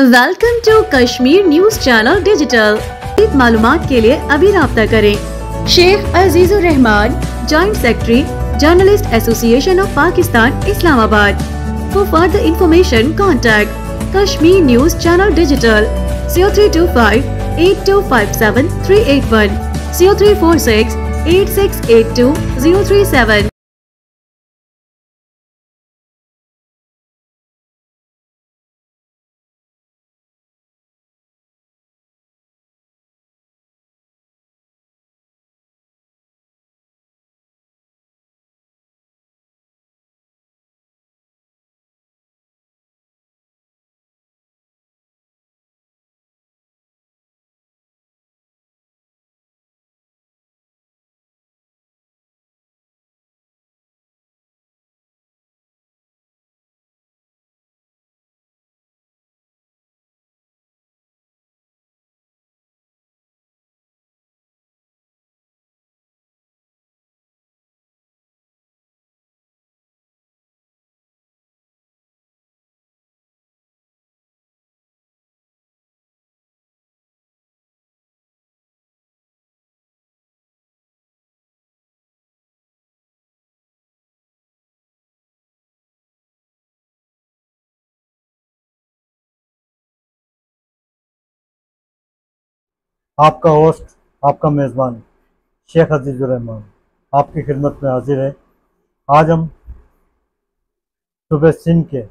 Welcome to Kashmir news channel digital. अधिक मालूमात के लिए अभी राब्ता करें। Sheikh Azizur Rahman, joint secretary, journalist association of Pakistan, Islamabad. For further information contact Kashmir news channel digital 0325 8257 381 0346 8682 037। आपका होस्ट, आपका मेज़बान शेख अजीजुर रहमान आपकी खिदमत में हाजिर है। आज हम सूबे सिंध के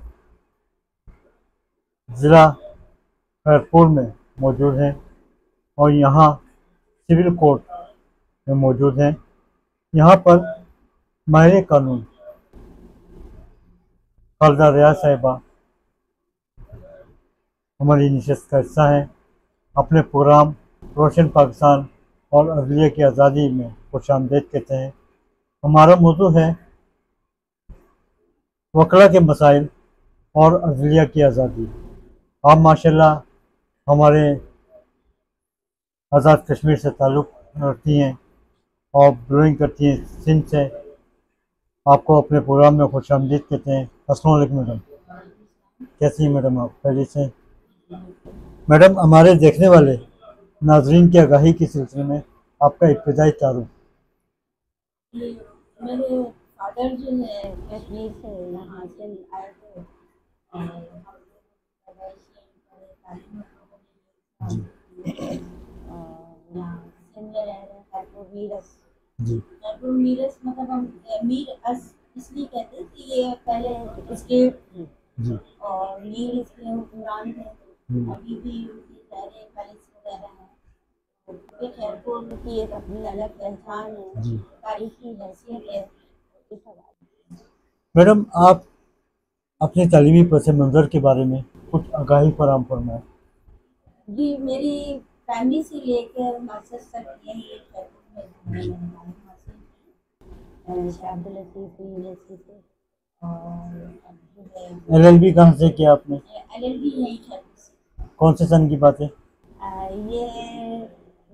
ज़िला खैरपुर में मौजूद हैं और यहाँ सिविल कोर्ट में मौजूद हैं। यहाँ पर माहिर कानून खालिदा रियाज साहिबा हमारी नशिस्त का हिस्सा हैं। अपने प्रोग्राम रोशन पाकिस्तान और अदलिया की आज़ादी में खुशामदीद कहते हैं। हमारा मौजू है वकला के मसाइल और अदलिया की आज़ादी। आप माशाल्लाह हमारे आज़ाद कश्मीर से ताल्लुक़ रखती हैं और ब्लॉगिंग करती हैं सिंध से। आपको अपने प्रोग्राम में खुशामदीद कहते हैं। अस्सलाम वालेकुम मैडम, कैसी हैं मैडम आप? पहले से मैडम, हमारे देखने वाले नाजरीन की आगाही के सिलसिले में आपका इब्तिदाई तारुफ। मेरे फादर जो है कश्मीर से यहाँ से आए थे और यहाँ सिंध में रह रहे हैं। खैरपुर मीरस जी, खैरपुर मीरस मतलब हम मीर अस इसलिए कहते हैं कि ये पहले स्टेट थी जी, और मीर इसके हुक्मरान थे। अभी भी उनकी शहरें पैलेस वगैरह हैं। खैरपुर की एक अपनी अलग पहचान है, जी। तारीखी हैसियत है। इस हवाले मैडम, आप अपने तालीमी पस मंज़र के बारे में कुछ आगाही फराहम फरमाएं। जी, मेरी फैमिली से लेकर मास्टर्स तक यही खैरपुर में अब्दुल लतीफ़ यूनिवर्सिटी से और LLB कहाँ से किया आपने? LLB यही खैरपुर से। कौन से सन की बात है? ये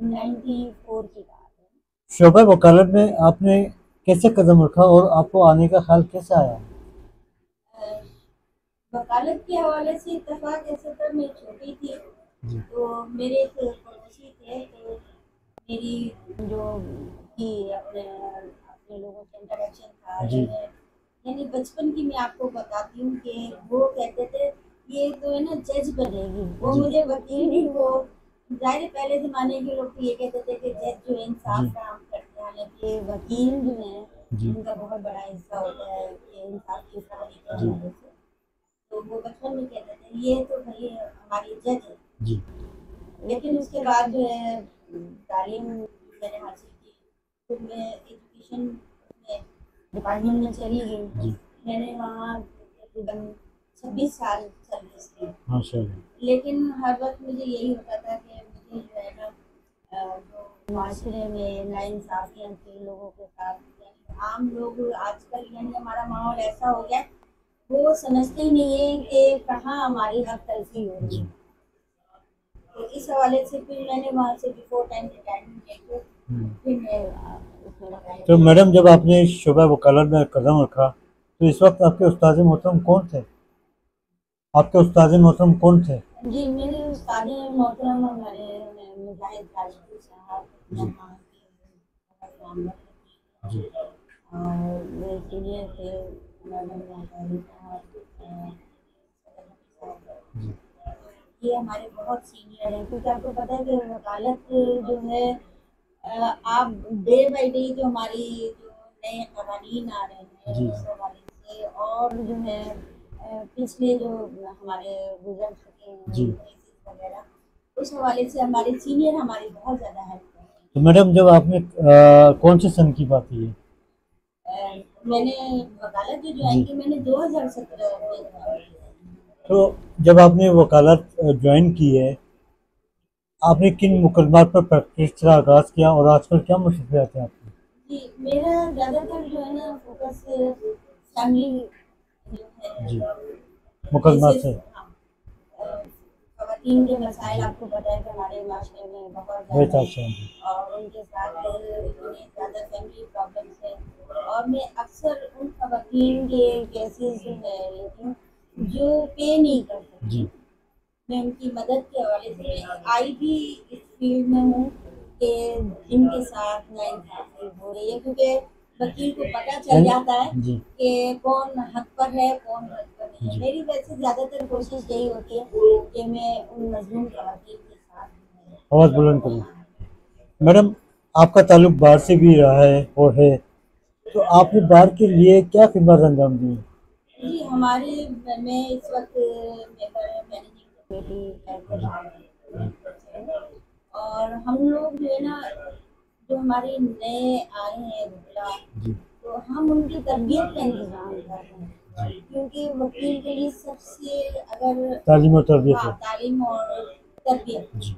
94 की बात है। शोबा वकालत में आपने कैसे कदम रखा और आपको आने का ख्याल कैसे आया? वकालत के हवाले से इत्तेफाक ऐसा था, मैं छोटी थी तो मेरे एक पड़ोसी थे, तो मेरी जो थी अपने अपने लोगों से इंटरेक्शन था। यानी बचपन की मैं आपको बताती हूँ कि वो कहते थे ये तो है ना जज बनेगी, वो मुझे वकील नहीं, वो जाहिर पहले ज़माने के लोग तो ये कहते थे कि जज जो है इंसाफ काम करते हैं, हालांकि वकील जो है उनका बहुत बड़ा हिस्सा होता है कि इंसाफ की फरमाई करने से। तो वो बचपन में कहते थे ये तो भाई हमारी जज है जी। लेकिन उसके बाद जो है तालीम मैंने हासिल की, तो मैं एजुकेशन में डिपार्टमेंट में चली गई। मैंने वहाँ तकरीबन 26 साल सर्विस की माशाल्लाह। लेकिन हर वक्त मुझे यही होता था कि मुझे जो है ना जो माशरे में नाइंसाफ़ियाँ थी लोगों के साथ, यानी आम लोग आजकल यानी हमारा माहौल ऐसा हो गया वो समझते ही नहीं है कि कहाँ हमारी हक तलफी हो रही है। तो इस हवाले से फिर मैंने वहाँ से बिफोर टाइम रिटायरमेंट लेके फिर मैं तो मैडम, जब आपने शोबा वकालत में कदम रखा तो इस वक्त आपके उस्ताद मोहतरम कौन थे? आपके उस्ताद मोहतरम कौन थे? जी, मेरे उस्ताद मोहतरम हमारे मुजाहिद राजपूत साहब जी जी और मेरे सीनियर थे मैडम वाली साहब, जी ये हमारे बहुत सीनियर हैं, क्योंकि आपको पता है कि वकालत जो है आप डे बाई डे जो हमारी जो नए कवानीन आ रहे हैं जी उस हवाले से, और जो है पिछले जो हमारे गुजर चुके हैं जी। केसेस वगैरह, उस हवाले से हमारे सीनियर हमारी बहुत ज़्यादा हेल्प करते तो मैडम जब आपने कौन से सन की बात है ये? हैं। मैंने वकालत जो ज्वाइन जी। की मैंने 2017 में ज्वाइन की है। तो जब आपने वकालत ज्वाइन की है, आपने किन मुकदमात पर प्रैक्टिस का आगाज़ किया और आजकल क्या मसरूफियात हैं आपकी? जी, मेरा ज़्यादातर जो है ना फोकस फैमिली जो जी है मुकदमा केसेस, से। हाँ, ख़वातीन के मसाइल आपको पता है कि हमारे माशरे में बहुत ज़्यादा बेहतर हैं, से जी और उनके साथ इतने ज़्यादा फैमिली प्रॉब्लम्स हैं, और मैं अक्सर उन ख़वातीन के केसेस जो है लेती हूँ जो पे नहीं कर सकती। जी मैं उनकी मदद के हवाले से मैं आई भी इस फील्ड में हूँ कि जिनके साथ नाइंसाफ़ी हो रही है, क्योंकि वकील को पता चल जाता है जी कि कौन हक पर है कौन हक पर नहीं है। जी। मेरी वैसे ज़्यादातर कोशिश यही होती है कि मैं उन मज़लूम ख़वातीन के साथ आवाज़ बुलंद करें। मैडम आपका ताल्लुक बाहर से भी रहा है और है, तो आपने बाहर के लिए क्या खिदमत अंजाम दी? जी, हमारे मैं इस वक्त मेंबर मैनेजिंग कमेटी जी और हम लोग जो है ना, जो हमारे नए आए हैं वकील, जी तो हम उनकी तरबियत का इंतज़ाम कर रहे हैं, जी। क्योंकि वकील के लिए सबसे अगर तालीम और तरबियत हाँ है। तालीम और तरबियत, जी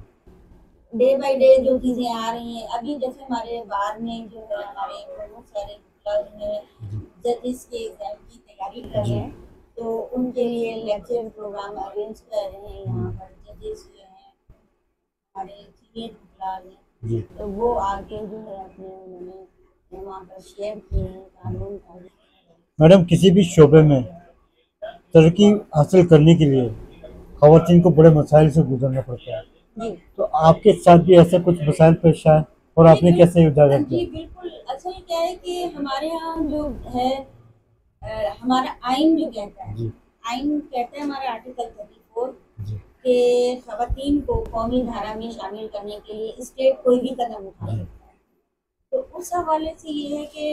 डे बाय डे जो चीज़ें आ रही हैं अभी, जैसे हमारे बार में जो है हमारे बहुत सारे वकील हैं जी जजेस के एग्ज़ाम की तैयारी कर रहे जी हैं, तो उनके लिए लेक्चर प्रोग्राम अरेंज कर रहे हैं यहाँ पर जजेस जो हैं हमारे सीनियर वकील हैं, जी। तो वो आके जो है अपने उन्होंने वहाँ पर शेयर किए हैं कानून का। मैडम किसी भी शोबे में तरक्की हासिल करने के लिए ख़वातीन को बड़े मसाइल से गुजरना पड़ता है, जी तो आपके साथ भी ऐसे कुछ मसाइल पेश आए और आपने कैसे उजागर जी किया? बिल्कुल, असल क्या है कि हमारे यहाँ जो है हमारा आइन जो कहता है, जी आइन कहता है हमारा आर्टिकल 34 जी कि ख़वातीन को कौमी धारा में शामिल करने के लिए स्टेट कोई भी कदम उठा जी सकता है। तो उस हवाले से ये है कि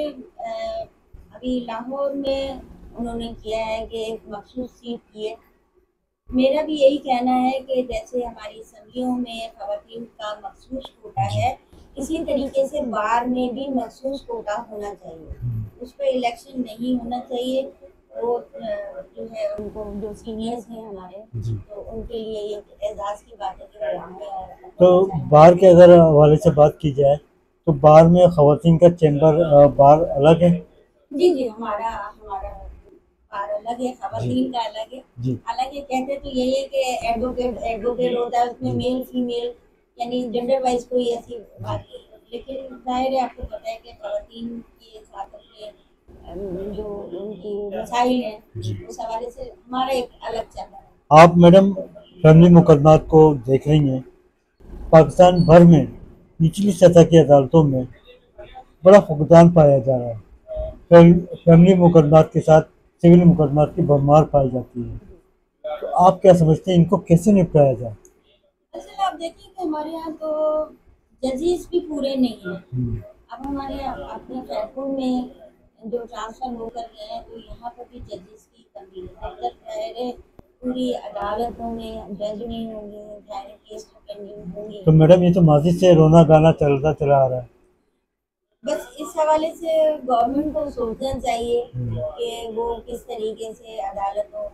अभी लाहौर में उन्होंने किया है कि एक मखसूस सीट की है। मेरा भी यही कहना है कि जैसे हमारी असम्बलियों में ख़वातीन का मखसूस कोटा जी। है, इसी तरीके से बार में भी मखसूस कोटा होना चाहिए। उस पर इलेक्शन नहीं होना चाहिए। वो जो है उनको जो सीनियर्स हैं हमारे, जी। तो उनके लिए ये एजाज़ की बात है कि वो आएँ और तो बार के अगर हवाले से बात की जाए, तो बार में ख़वातीन का चैम्बर बार अलग है? जी, जी, हमारा हमारा बार अलग है, ख़वातीन का अलग है। जी हालाँकि कहते तो यही है कि एडवोकेट एडवोकेट होता है, उसमें जी मेल फीमेल यानी जेंडर वाइज़ कोई ऐसी बात नहीं है। लेकिन ज़ाहिर है आपको पता है कि ख़वातीन के साथ अपने जो उनकी मसाइल हैं, जी। उस हवाले से हमारा एक अलग चल रहा है। आप मैडम फैमिली मुकदमात को देख रही हैं, पाकिस्तान भर में निचली सतह की अदालतों में बड़ा फुकदान पाया जा रहा है। फैमिली मुकदमात के साथ सिविल मुकदमात की भरमार पाई जाती है, तो आप क्या समझते हैं इनको कैसे निपटाया जाए? असल आप देखिए कि हमारे यहाँ तो जजेस भी पूरे नहीं हैं। हम्म, अब हमारे यहाँ अपने फैसलों में जो ट्रांसफ़र होकर गए हैं, तो यहाँ पर भी जजेस की कमी है। जब तक ज़ाहिर पूरी अदालतों में जज नहीं होंगे, ज़ाहिर केस तो पेंडिंग होंगे। तो मैडम ये तो माजी से रोना गाना चलता चला आ रहा है। बस इस हवाले से गवर्नमेंट को सोचना चाहिए हम्म, कि वो किस तरीके से अदालतों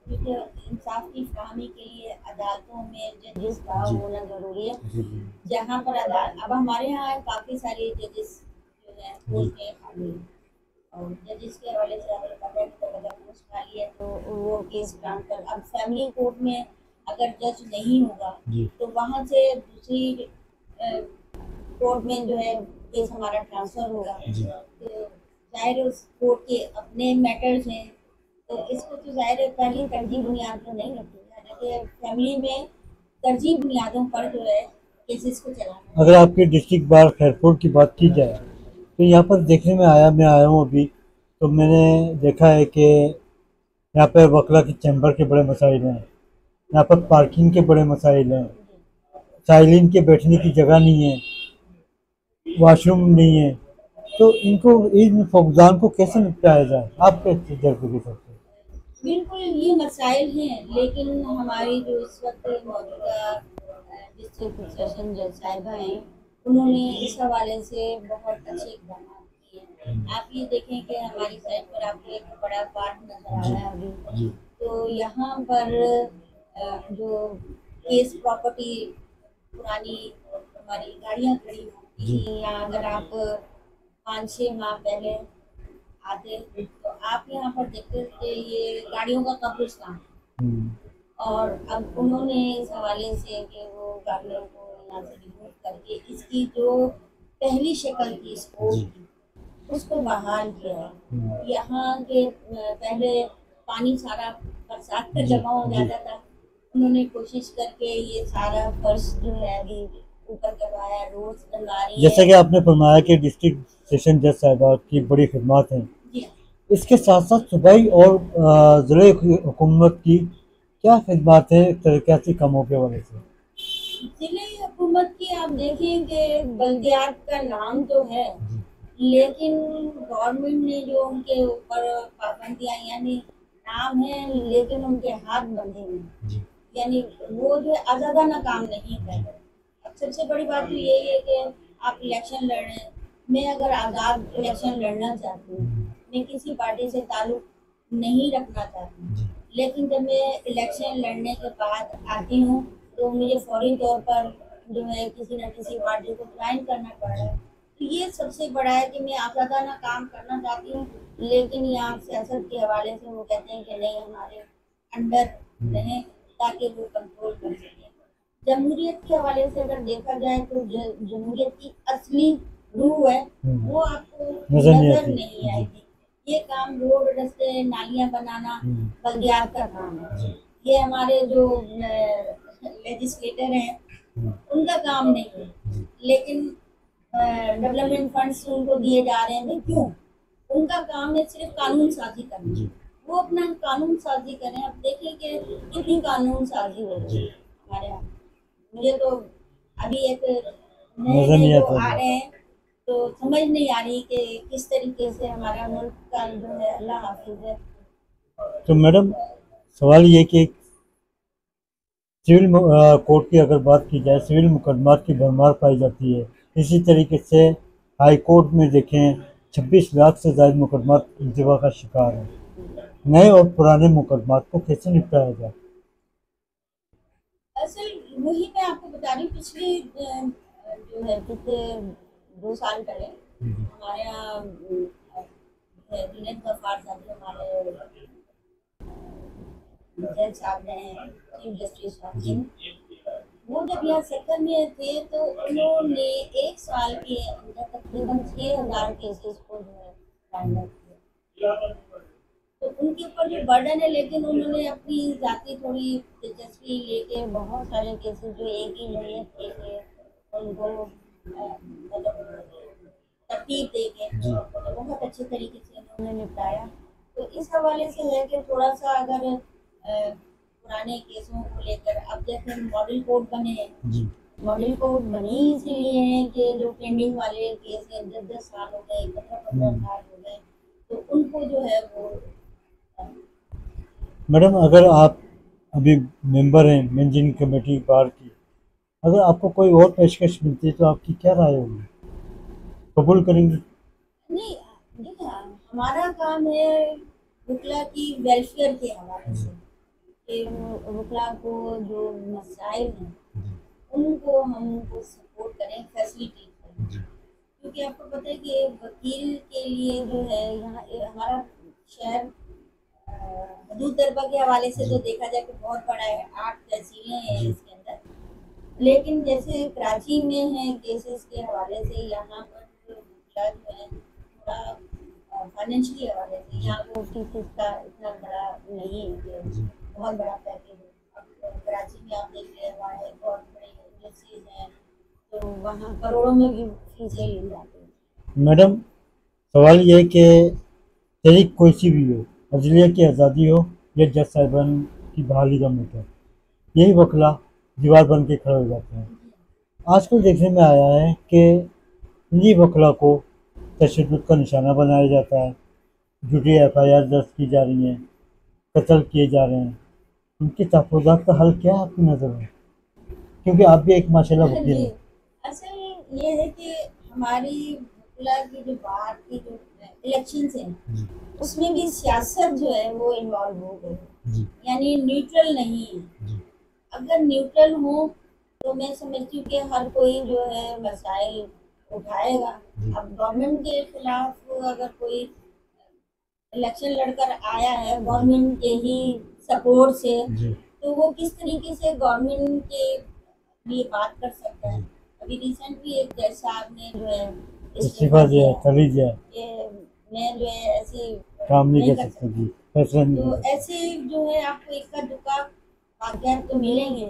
क्योंकि इंसाफ की फराहमी के लिए अदालतों में जजेस का जी होना ज़रूरी है। जी जी जहाँ पर अदालत अब हमारे यहाँ काफ़ी सारे जजेस जो हैं जी पोस्टें खाली हैं, और जजेस के हवाले से अगर पता है कि अगर पोस्ट खाली है तो वो केस ट्रांसफर, अब फैमिली कोर्ट में अगर जज नहीं होगा जी तो वहाँ से दूसरी कोर्ट में जो है केस हमारा ट्रांसफ़र होगा। जी तो जाहिर है उस कोर्ट के अपने मैटर्स हैं, तो इसको तो ज़ाहिर है पहली तरजीह बुनियाद पर नहीं रखी है, हालांकि फैमिली में तरजीह बुनियादों पर जो है केसेस को चलाना। अगर आपके डिस्ट्रिक्ट बार खैरपुर की बात की जाए तो यहाँ पर देखने में आया, मैं आया हूँ अभी, तो मैंने देखा है कि यहाँ पर वकला के चैम्बर के बड़े मसाइल हैं, यहाँ पर पार्किंग के बड़े मसाइल हैं, साइलिन के बैठने की जगह नहीं है, वॉशरूम नहीं है। तो इनको, इन फुकदान को कैसे निपटाया जाए आपके तजर्बे के हिसाब से? बिल्कुल ये मसाइल हैं, लेकिन हमारी जो इस वक्त मौजूदा डिस्ट्रिक्ट सेशन जज साहिबा हैं, उन्होंने इस हवाले से बहुत अच्छे इकदाम किए हैं। आप ये देखें कि हमारी साइड पर आपको एक बड़ा पार्क नजर आ रहा है अभी, तो यहाँ पर जो केस प्रॉपर्टी पुरानी हमारी गाड़ियाँ खड़ी होती थी, या अगर आप 5-6 माह पहले आते तो आप यहाँ पर देखते थे ये गाड़ियों का कब्रिस्तान। और अब उन्होंने इस हवाले से कि वो गाड़ियों को यहाँ से रिमूव करके इसकी जो पहली शक्ल थी स्पोर्ट की, उसको बहाल किया है। यहाँ के पहले पानी सारा बरसात का जमा हो जाता था, उन्होंने कोशिश करके ये सारा फर्श जो है अभी ऊपर करवाया, रोज डलवा रही है। जैसा कि आपने फरमाया कि डिस्ट्रिक्ट सेशन जज साहिबा की बड़ी खिदमत हैं, इसके साथ साथ सूबाई और ज़िले हुकूमत की क्या खिदमत है तरक्याती कामों के हवाले से? जिले हुकूमत की आप देखें कि बल्दियात का नाम तो है, लेकिन गवर्नमेंट ने जो उनके ऊपर पाबंदियां, यानी नाम है लेकिन उनके हाथ बंधे हैं, यानी वो जो आज़ादाना काम नहीं कर रहे। अब सबसे बड़ी बात तो यही है कि आप इलेक्शन लड़ रहे हैं, मैं अगर आज़ाद इलेक्शन लड़ना चाहती हूँ, मैं किसी पार्टी से ताल्लुक नहीं रखना चाहती, लेकिन जब मैं इलेक्शन लड़ने के बाद आती हूँ तो मुझे फौरी तौर पर जो है किसी न किसी पार्टी को ज्वाइन करना पड़ रहा है। तो ये सबसे बड़ा है कि मैं आज़ादाना काम करना चाहती हूँ, लेकिन यहाँ सियासत के हवाले से वो कहते हैं कि नहीं, हमारे अंडर रहें ताकि वो कंट्रोल कर सकें। जमहूरियत के हवाले से अगर देखा जाए तो जमहूरियत की असली रूह है वो आपको नजर नहीं आएगी। ये काम रोड, रास्ते, नालियां बनाना बल्दियात का काम है, ये हमारे जो लेजिस्लेटर हैं उनका काम नहीं है, लेकिन डेवलपमेंट फंड्स उनको दिए जा रहे हैं। क्यों? उनका काम है सिर्फ कानून साजी करना, वो अपना कानून साजी करें। अब देखिए कि कितनी कानून साजी हो रही है हमारे यहाँ। मुझे तो अभी एक नए जो आ रहे हैं तो समझ नहीं आ रही कि किस तरीके से हमारा मुल्क का जो है अल्लाह हाफिज है। तो मैडम सवाल ये कि सिविल कोर्ट की अगर बात की जाए, सिविल मुकदमात की भरमार पाई जाती है। इसी तरीके से हाई कोर्ट में देखें 26 लाख से ज़्यादा मुकदमात इंतवा का शिकार है। नए और पुराने मुकदमात को कैसे निपटाया जाए? असल वही मैं आपको बता रही हूँ, पिछले जो है पिछले 2 साल पहले हमारे यहाँ जुनैद गफ्फार साहब जो हमारे जज साहब हैं, चीफ जस्टिस साहब, वो जब यहाँ सेक्टर में थे तो उन्होंने 1 साल के अंदर तकरीबन 6000 केसेस को जो है फाइंड आउट किया। तो उनके ऊपर जो बर्डन है, लेकिन उन्होंने अपनी जाती थोड़ी दिलचस्पी लेके बहुत सारे केसेस जो एक ही नैयत के थे उनको मतलब तरतीब दे के तो बहुत अच्छे तरीके से उन्होंने निपटाया। तो इस हवाले से है कि थोड़ा सा अगर पुराने केसों को लेकर, अब जैसे मॉडल कोर्ट बने हैं, मॉडल कोर्ट बने इसीलिए हैं कि जो पेंडिंग वाले केस हैं 10-10 साल हो गए, 15-15 साल हो गए, तो उनको जो है वो। मैडम अगर आप अभी मेंबर हैं मैनेजिंग कमेटी बार की, अगर आपको कोई और पेशकश मिलती है तो आपकी क्या राय होगी? कबूल करेंगे? नहीं, देखिए हमारा काम है वकला की वेलफेयर के हवाले से कि वकला को जो मसाइल हैं उनको हम उनको सपोर्ट करें, फैसिलिटेट करें, क्योंकि आपको पता है कि वकील के लिए जो है यहाँ हमारा शहर हदूद दरबा के हवाले से तो देखा जाए तो बहुत बड़ा है, 8 तहसीलें हैं इसके अंदर, लेकिन जैसे कराची में है केसेस के हवाले से यहाँ पर जो है थोड़ा फाइनेंशियली हवाले से यहाँ को फीस का इतना बड़ा नहीं है कि बहुत बड़ा पैकेज है। अब कराची में आप देख रहे हैं वहाँ एक बहुत बड़ी इंडस्ट्रीज हैं, तो वहाँ करोड़ों में भी फीसें ली जाती हैं। मैडम, सवाल ये है कि तहरीक कोई सी भी हो, अदलिया की आज़ादी हो या जज साहिबान की बहाली का मैटर, यही वकला दीवार बन के खड़े हो जाते हैं। आजकल देखने में आया है कि इन्हीं वकला को तशद्दुद का निशाना बनाया जाता है, झूठी FIR दर्ज की जा रही हैं, कत्ल किए जा रहे हैं। उनके तहफ़्फ़ुज़ात का हल क्या है आपकी नज़र में? क्योंकि आप भी एक माशाल्लाह वकील जी, हैं। असल ये है कि हमारी वकला की जो बात की जो इलेक्शंस हैं उसमें भी सियासत जो है वो इन्वॉल्व हो गई, जी यानी न्यूट्रल नहीं है। जी अगर न्यूट्रल हो तो मैं समझती हूँ कि हर कोई जो है मसाइल उठाएगा। अब गवर्नमेंट के खिलाफ अगर कोई इलेक्शन लड़कर आया है गवर्नमेंट के ही सपोर्ट से, जी तो वो किस तरीके से गवर्नमेंट के लिए बात कर सकता है। अभी रिसेंटली एक जज साहब ने जो है इस्तीफा दिया है, कर लीजिए, कि मैं जो है ऐसे काम नहीं नहीं कर कर सकते जी, फैसला नहीं तो कर सकते। ऐसे जो है आपको इक्का दुक्का वाक़यात तो मिलेंगे,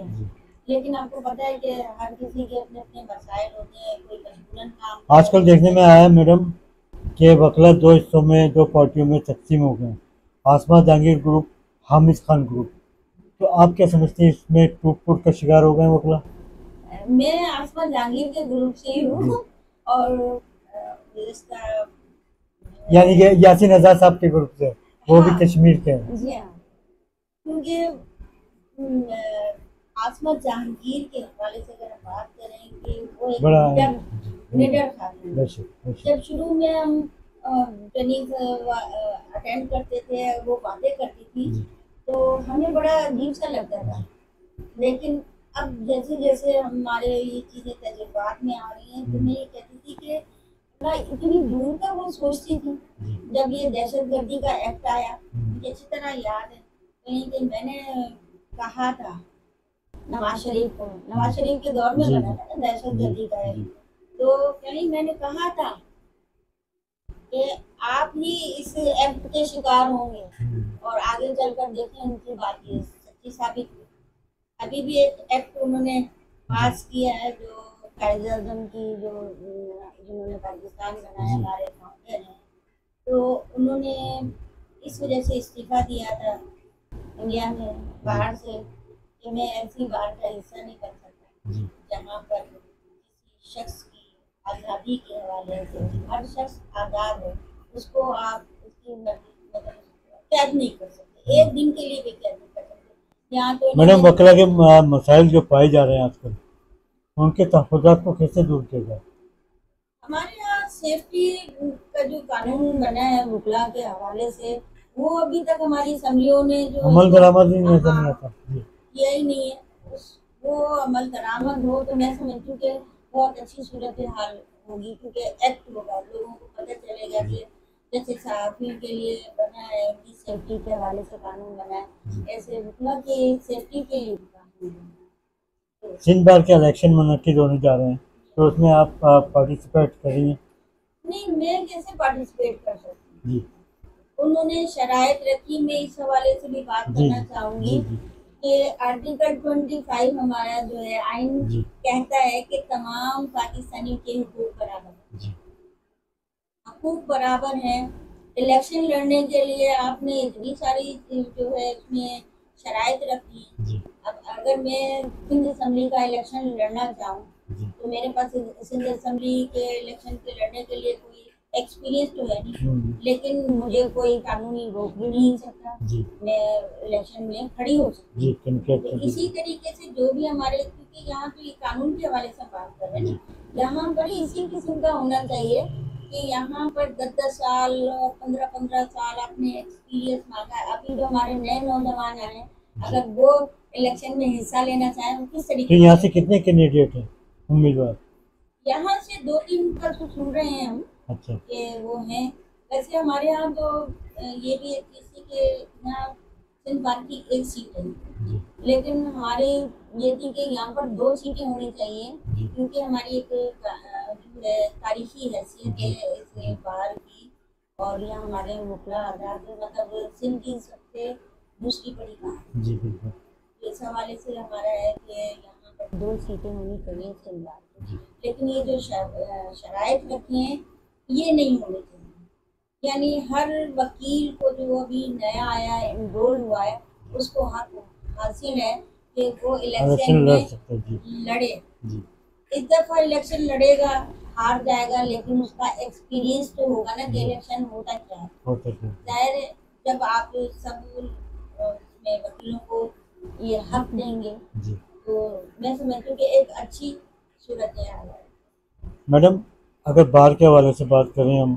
लेकिन आपको पता है कि हर किसी के अपने अपने मसाइल होते हैं, कोई मजबूरन काम आजकल देखने में आया है मैडम कि वकला दो हिस्सों में, दो पार्टियों में तकसीम हो गए हैं, आसमा जहांगीर ग्रुप, हामिद खान ग्रुप। तो आप क्या समझते हैं, इसमें टूट फूट का शिकार हो गए हैं वकला? मैं आसमा जहांगीर के ग्रुप से ही हूँ और इसका यानी कि यासीन आज़ाद साहब के ग्रुप से, वो भी हाँ, कश्मीर के हैं। जी हाँ, क्योंकि आसमा जहांगीर के हवाले से अगर हम बात करें कि वो एक बड़ा निडर खातून है। बेशक बेशक। जब शुरू में हम ट्रेनिंग अटेंड करते थे, वो बातें करती थी, तो हमें बड़ा अजीब सा लगता था। लेकिन अब जैसे जैसे हमारे ये चीज़ें तजुर्बात में आ रही हैं, तो मैं ये कहती थी कि ना इतनी दूर का वो सोचती थी। जब ये दहशतगर्दी का एक्ट आया, मुझे अच्छी तरह याद है कहीं कि मैंने कहा था नवाज शरीफ को, नवाज शरीफ के दौर में बना था ना दहशतगर्दी का एक्ट, तो कहीं मैंने कहा था कि आप ही इस एक्ट के शिकार होंगे और आगे चलकर देखें उनकी बात ये सच्ची साबित हुई। अभी भी एक एक्ट उन्होंने पास किया है जो कायद-ए-आज़म की जो जिन्होंने पाकिस्तान बनाया, हमारे फाउंडर हैं, तो उन्होंने इस वजह से इस्तीफा दिया था इंडिया में बाहर से कि मैं ऐसी बात का हिस्सा नहीं कर सकता जहाँ पर किसी शख्स की आज़ादी के हवाले से हर शख्स आज़ाद है, उसको आप उसकी मतलब कैद नहीं कर सकते, एक दिन के लिए भी कैद नहीं कर सकते। यहाँ तो मैडम, वकला के मसाइल जो पाए जा रहे हैं आजकल, उनके तहफ़्फ़ुज़ात को कैसे दूर किया जाए? हमारे यहाँ सेफ्टी का जो कानून बना है वकला के हवाले से, वो अभी तक हमारी असम्बलियों ने जो अमल दरामद ही नजर नहीं आता जी। किया ही नहीं है। वो अमल दरामद हो तो मैं समझती हूँ कि बहुत अच्छी सूरत हाल होगी, क्योंकि एक्ट होगा, लोगों को पता चलेगा कि जैसे सहाफ़ियों के लिए बना है, उनकी सेफ्टी के हवाले से कानून बना है, ऐसे वकला की सेफ्टी के लिए भी कानून बना है। सिंध बार के इलेक्शन मुनक्किद होने जा रहे हैं, तो उसमें आप पार्टिसिपेट करेंगे? नहीं, मैं कैसे पार्टिसिपेट कर सकती हूँ? जी उन्होंने शराइत रखी, मैं इस हवाले से भी बात जी करना चाहूँगी कि आर्टिकल 25 हमारा जो है आइन जी कहता है कि तमाम पाकिस्तानियों के हुकूक बराबर जी हकूक बराबर हैं। इलेक्शन लड़ने के लिए आपने इतनी सारी जो है इसमें शराइत रखी है। जी अब अगर मैं सिंध असम्बली का इलेक्शन लड़ना चाहूँ जी तो मेरे पास सिंध असम्बली के इलेक्शन के लड़ने के लिए कोई एक्सपीरियंस तो है नहीं, लेकिन मुझे कोई कानूनी रोक भी नहीं सकता, जी मैं इलेक्शन में खड़ी हो सकती जी हूँ। कैंडिडेट तो इसी तरीके से जो भी हमारे, क्योंकि यहाँ तो ये कानून के हवाले से बात कर रहे हैं ना, यहाँ पर इसी किस्म का होना चाहिए कि यहाँ पर 10-10 साल और 15-15 साल आपने एक्सपीरियंस मांगा है। अभी जो हमारे नए नौजवान हैं, अगर वो इलेक्शन में हिस्सा लेना चाहें, वो किस तो तरीके यहाँ से कितने कैंडिडेट हैं उम्मीदवार? यहाँ से 2-3 का तो सुन रहे हैं हम अच्छा कि वो हैं। वैसे हमारे यहाँ तो ये भी है किसी के यहाँ सिंध बार की एक सीट है, जी लेकिन हमारे ये थी कि यहाँ पर 2 सीटें होनी चाहिए, जी क्योंकि हमारी एक जो है तारीखी हैसियत है इस बार की, और यहाँ हमारे वकला आज़ाद मतलब सिंध की सबसे दूसरी बड़ी कहानी। जी बिल्कुल। इस हवाले से हमारा है कि यहाँ पर 2 सीटें होनी चाहिए सिंध बार की, जी लेकिन ये जो शराइत रखी हैं ये नहीं होनी चाहिए। यानी हर वकील को जो अभी नया आया है, एनरोल हुआ है, उसको हक हासिल है कि वो इलेक्शन इलेक्शन लड़ में सकते हैं। जी लड़े। जी इस दफा इलेक्शन लड़ेगा, हार जाएगा, लेकिन उसका एक्सपीरियंस तो होगा ना कि इलेक्शन होता क्या है। होते थे। जाहिर है जब आप सब में वकीलों को ये हक देंगे जी तो मैं समझती हूँ कि एक अच्छी सूरत हाल है। मैडम, अगर बाहर के हवाले से बात करें हम,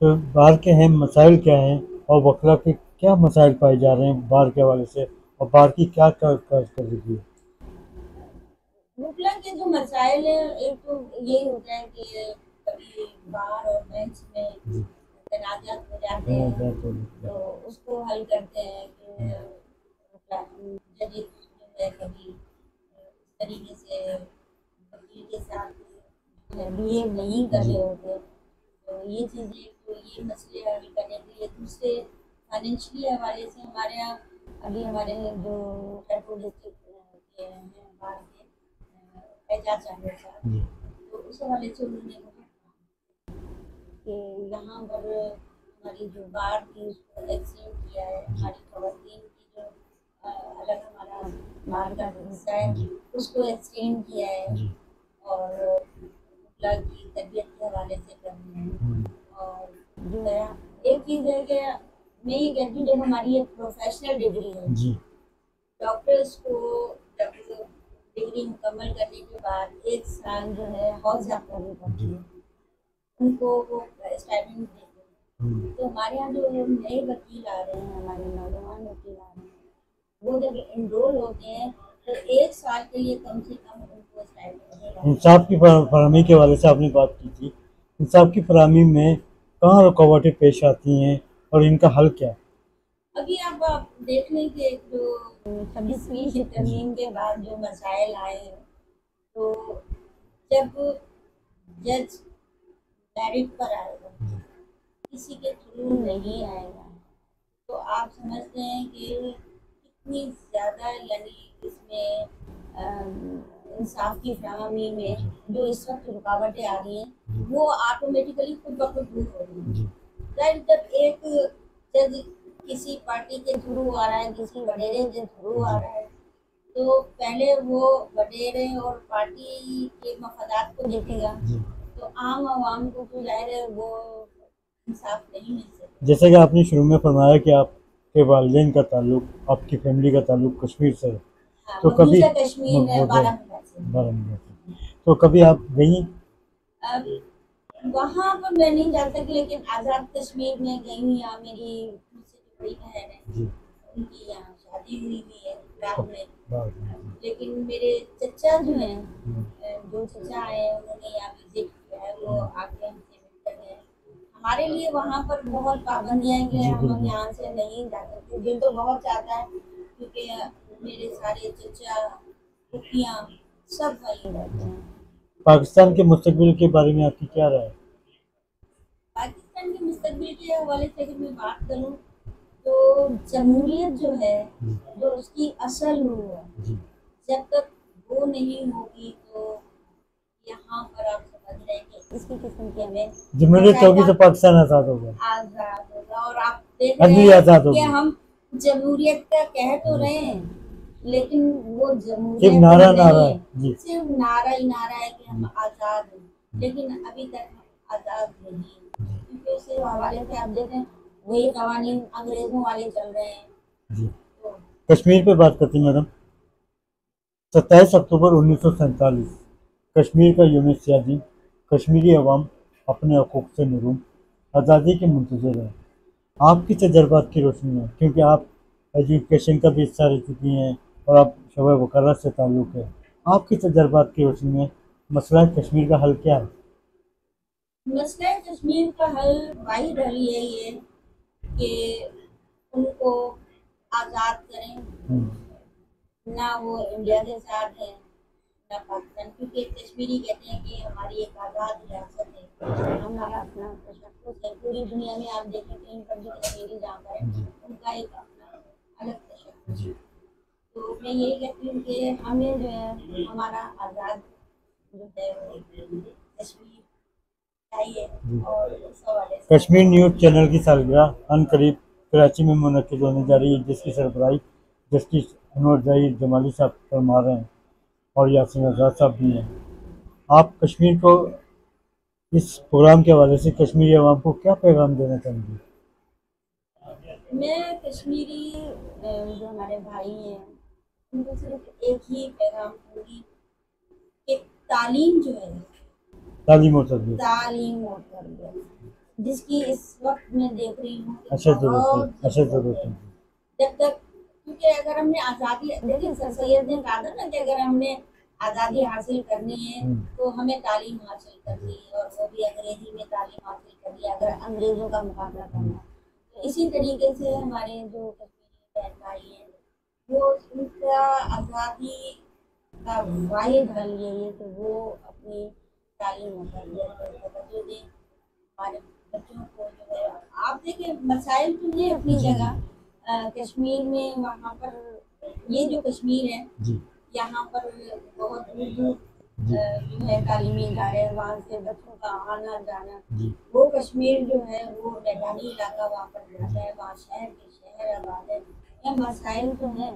तो बाहर के हैं मसाइल क्या हैं और वकला के क्या मसाइल पाए जा रहे हैं बाहर के हवाले से, और बाहर की क्या कर रही है? वकला के जो मसाइल है, एक तो यही होता है कि कभी बार और बेंच में जी तनाज़ात हो जाते हैं जी तो उसको हल करते हैं कि जजेस जो है कभी इस तरीके से वकील के साथ बिहेव नहीं कर रहे होते। तो ये चीज़ें तो ये मसले हल करने के लिए दूसरे फाइनेंशियली हवाले से हमारे यहाँ अभी हमारे जो खैरपुर डिस्ट्रिक्ट के हैं बाहर के एजाज साहब साहब, जी तो उस हवाले से उन्होंने कहा कि यहाँ पर हमारी जो बार थी उसको एक्सटेंड किया है, हमारी खवातीन की जो अलग हमारा बार का हिस्सा है उसको एक्सटेंड किया है जी और वकला की तबीयत के हवाले से कर रहे हैं। और जो है एक चीज़ है कि मैं ये कहती हूँ जब हमारी एक प्रोफेशनल डिग्री है, जी डॉक्टर्स को जब डिग्री मुकम्मल करने के बाद 1 साल जो है हौज करनी पड़ती है, उनको वो स्टाइपेंड देते हैं। तो हमारे यहाँ जो नए वकील आ रहे हैं, हमारे नौजवान वकील आ रहे हैं, वो जब एनरोल होते हैं तो 1 साल के लिए कम से कम उनको स्टाइपेंड देगा। इंसाफ की फराहमी के हवाले से आपने बात की थी, इंसाफ की फराहमी में कहाँ रुकावटें पेश आती हैं और इनका हल क्या है? अभी आप देख लें कि जो 26वीं तरमीम के बाद जो मसाइल आए हैं, तो जब जज मेरिट पर आएगा, किसी के थ्रू नहीं आएगा, तो आप समझते हैं कि कितनी ज़्यादा यानी इसमें इंसाफ की फराहमी में जो इस वक्त रुकावटें आ रही हैं वो ऑटोमेटिकली खुद ब खुद दूर हो रही हैं। दैट जब एक जज किसी पार्टी के थ्रू आ रहा है, किसी वडेरे के थ्रू आ रहा है, तो पहले वो वडेरे और पार्टी के मफादात को देखेगा, तो आम आवाम को तो जाहिर है वो इंसाफ नहीं मिल सकता। जैसे कि आपने शुरू में फरमाया कि आपके वालिदैन का ताल्लुक, आपकी फैमिली का ताल्लुक कश्मीर से है, हाँ, तो कभी मकबूजा कश्मीर है, बारामूला से। बारामूला से, तो कभी आप गई? अब वहाँ पर मैं नहीं जा सकी, लेकिन आज़ाद कश्मीर में गई हुई। यहाँ मेरी मुझसे जो बड़ी बहन है जी उनकी यहाँ शादी हुई हुई है रात में, बात- लेकिन मेरे चचा जो हैं जो चचा आए हैं उन्होंने यहाँ विजिट किया है, वो आके हमसे मिल कर गए। हमारे लिए वहाँ पर बहुत पाबंदियाँ हैं कि हम यहाँ से नहीं जा सकते। दिल तो बहुत चाहता है क्योंकि मेरे सारे चचा फूफियाँ सब वहीं रहते हैं। पाकिस्तान के मुस्तकबिल के बारे में आपकी क्या राय है? पाकिस्तान के मुस्तकबिल के हवाले से अगर मैं बात करूँ तो जमहूरियत जो है, जो उसकी असल रूह है, जी जब तक वो नहीं होगी तो यहाँ पर आप समझ रहे हैं कि इसी किस्म की हमें जमहूरियत होगी तो पाकिस्तान आज़ाद होगा, आज़ाद होगा। और आप देख रहे अभी हैं आज़ाद कि होगी। हम जमहूरियत का कह तो रहे हैं, लेकिन वो सिर्फ जमहूरियत नारा नहीं नारा है, है। जी सिर्फ नारा ही नारा है कि हम आज़ाद हैं, लेकिन अभी तक हम आज़ाद नहीं हैं। क्योंकि उसके हवाले से आप देखें वही कवानीन अंग्रेजों वाले चल रहे हैं। जी तो कश्मीर पे बात करती मैडम, 27 अक्टूबर 1947 कश्मीर का यौम सियासी, कश्मीरी अवाम अपने हकूक़ से महरूम, आज़ादी के मुंतज़िर हैं। आपकी तजर्बात की रोशनी में, क्योंकि आप एजुकेशन का भी हिस्सा रह चुकी हैं और आप शोबे वकालत से ताल्लुक़ है, आपकी तजर्बात की रोशनी में मसला कश्मीर का हल क्या है? मसला कश्मीर का हल वाहिद हल यही है कि उनको आज़ाद करें, ना वो इंडिया के साथ है ना पाकिस्तान, क्योंकि कश्मीरी कहते हैं कि हमारी हमारी एक आज़ाद रियासत है, हमारा अपना तशक्कुस है। पूरी दुनिया में आप देखें कहीं पर भी कश्मीरी जहाँ पर है उनका एक अपना अलग तशक्कुस है। तो मैं यही कहती हूँ कि हमें जो है हमारा आज़ाद जो है वो कश्मीर चाहिए। और उस हवाले से कश्मीर न्यूज़ चैनल की सालगिरह अनकरीब कराची में मुनक्किद होने जा रही है, जिसकी सरबराही जस्टिस अनवर जहीर जमाली साहब फरमा रहे हैं और यासीन आज़ाद साहब भी हैं। आप कश्मीर को इस प्रोग्राम के हवाले से कश्मीरी अवाम को क्या पैगाम देना चाहेंगे? मैं कश्मीरी जो हमारे भाई हैं उनको सिर्फ एक ही पैगाम दूंगी कि तालीम जो है तालीम और तरबियत तालीम और तरबियत जिसकी इस वक्त मैं देख रही हूँ कि अच्छा ज़रूरत है, बहुत अच्छा ज़रूरत ज़रूरत है। है। जब तक क्योंकि अगर हमने आज़ादी देखिए सर सैयद ने कहा था ना कि अगर हमने आज़ादी हासिल करनी है तो हमें तालीम हासिल करनी है और वो भी अंग्रेजी में तालीम हासिल करनी है अगर अंग्रेज़ों का मुकाबला करना है। तो इसी तरीके से हमारे जो कश्मीरी बहन भाई हैं वो उनका आज़ादी का वाहिद हल यही है कि वो अपनी तालीम और तरबियत पर तवज्जो दें। हमारे बच्चों को जो है आप देखिए मसाइल तो ये अपनी जगह कश्मीर में वहाँ पर ये जो कश्मीर है जी यहाँ पर बहुत दूर दूर जो है तालीमी इदारे हैं, वहाँ से बच्चों का आना जाना। जी वो कश्मीर जो है वो मैदानी इलाका वहाँ पर ज़्यादा है, वहाँ शहर के शहर आबाद है। यहाँ मसाइल तो हैं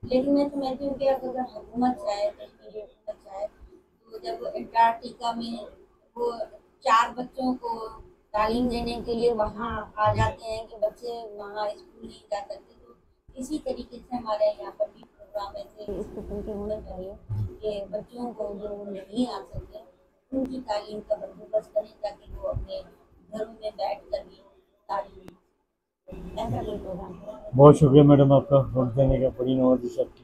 लेकिन मैं समझती हूँ कि अगर हुकूमत चाहे कश्मीरी हुकूमत चाहे तो जब अंटार्कटिका में वो 4 बच्चों को तालीम देने के लिए वहाँ आ जाते हैं कि बच्चे वहाँ स्कूल नहीं जा सकते, तो इसी तरीके से हमारे यहाँ पर भी प्रोग्राम ऐसे इस किस्म के होने चाहिए कि बच्चों को जो नहीं आ सकते उनकी तालीम का बंदोबस्त करें ताकि वो अपने घरों में बैठ कर भी तालीम ऐसा कोई प्रोग्राम करें। बहुत शुक्रिया मैडम आपका वक्त देने का, बड़ी नवाजिश आपकी।